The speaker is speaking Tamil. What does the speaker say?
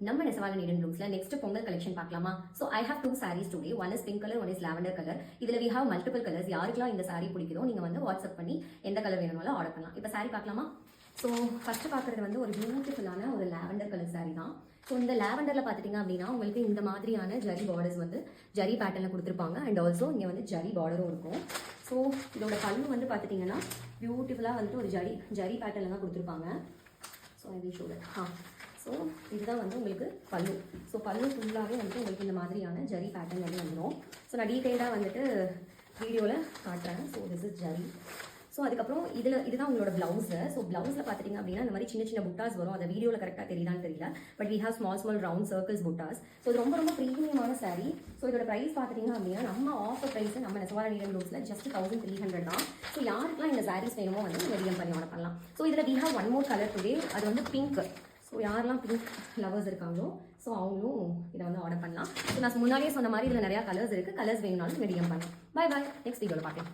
நம்ம நெசவால நீடன் ப்ளூம்ஸ்ல நெக்ஸ்ட் பொங்கல் கலெக்ஷன் பார்க்கலாமா? So I have 2 sarees today. One is pink colour, one is lavender colour. இதுல வி ஹேவ் மல்டிபிள் கலர்ஸ். யாருக்கெல்லாம் இந்த saree பிடிக்குதோ நீங்க வந்து வாட்ஸ்அப் பண்ணி எந்த கலர் வேணும்னாலும் ஆர்டர் பண்ணலாம். இப்போ saree பார்க்கலாமா? ஸோ ஃபர்ஸ்ட் பார்க்குறது வந்து ஒரு பியூட்டிஃபுல்லான ஒரு லாவெண்டர் கலர் saree தான். ஸோ இந்த லாவெண்டர்ல பார்த்துட்டிங்க அப்படின்னா உங்களுக்கு இந்த மாதிரியான ஜரி பார்டர்ஸ் வந்து ஜரி பேட்டர்ல கொடுத்துருப்பாங்க. அண்ட் ஆல்சோ இங்கே வந்து ஜரி பார்டரும் இருக்கும். ஸோ இதோட பல்லு வந்து பார்த்துட்டிங்கன்னா பியூட்டிஃபுல்லாக வந்துட்டு ஒரு ஜரி பேட்டர்ல தான் கொடுத்துருப்பாங்க. So I will show that. So இதுதான் வந்து உங்களுக்கு பல்லு. ஸோ பல்லு ஃபுல்லாகவே வந்துட்டு உங்களுக்கு இந்த மாதிரியான ஜரி பேட்டர்ன் வந்து வந்துடும். ஸோ நான் டீட்டெயிலாக வந்துட்டு வீடியோவில் காட்டுறேன். So this is zari. So அதுக்கப்புறம் இதுதான் உங்களோட ப்ளவுஸு. ஸோ ப்ளவுஸில் பார்த்துட்டிங்க அப்படின்னா இந்த மாதிரி சின்ன சின்ன புட்டாஸ் வரும். அதை வீடியோவில் கரெக்டாக தெரியுதான்னு தெரியல. But we have small round circles புட்டாஸ். ஸோ இது ரொம்ப ப்ரீமியமான saree. ஸோ இதோட ப்ரைஸ் பார்த்துட்டிங்க அப்படின்னா நம்ம ஆஃபர் ப்ரைஸ் நம்ம நெசவால நீடன் ப்ளவுஸில் ஜஸ்ட் 1300 தான். ஸோ யாருக்கெல்லாம் இந்த சாரீஸ் வேணுமோ வந்து நீங்கள் டிஎம் பண்ணி ஆர்டர் பண்ணலாம். ஸோ இதில் we have one more colour today. அது வந்து பிங்க். ஸோ யாரெல்லாம் பிங்க் லவர்ஸ் இருக்காங்களோ ஸோ அவங்களும் இதை வந்து ஆர்டர் பண்ணலாம். ஸோ நான் முன்னாடியே சொன்ன மாதிரி இதில் நிறையா கலர்ஸ் இருக்குது. கலர்ஸ் வேணும்னாலும் நீங்கள் டிஎம் பண்ணலாம். பை நெக்ஸ்ட் வீடியோவில் பார்க்கலாம்.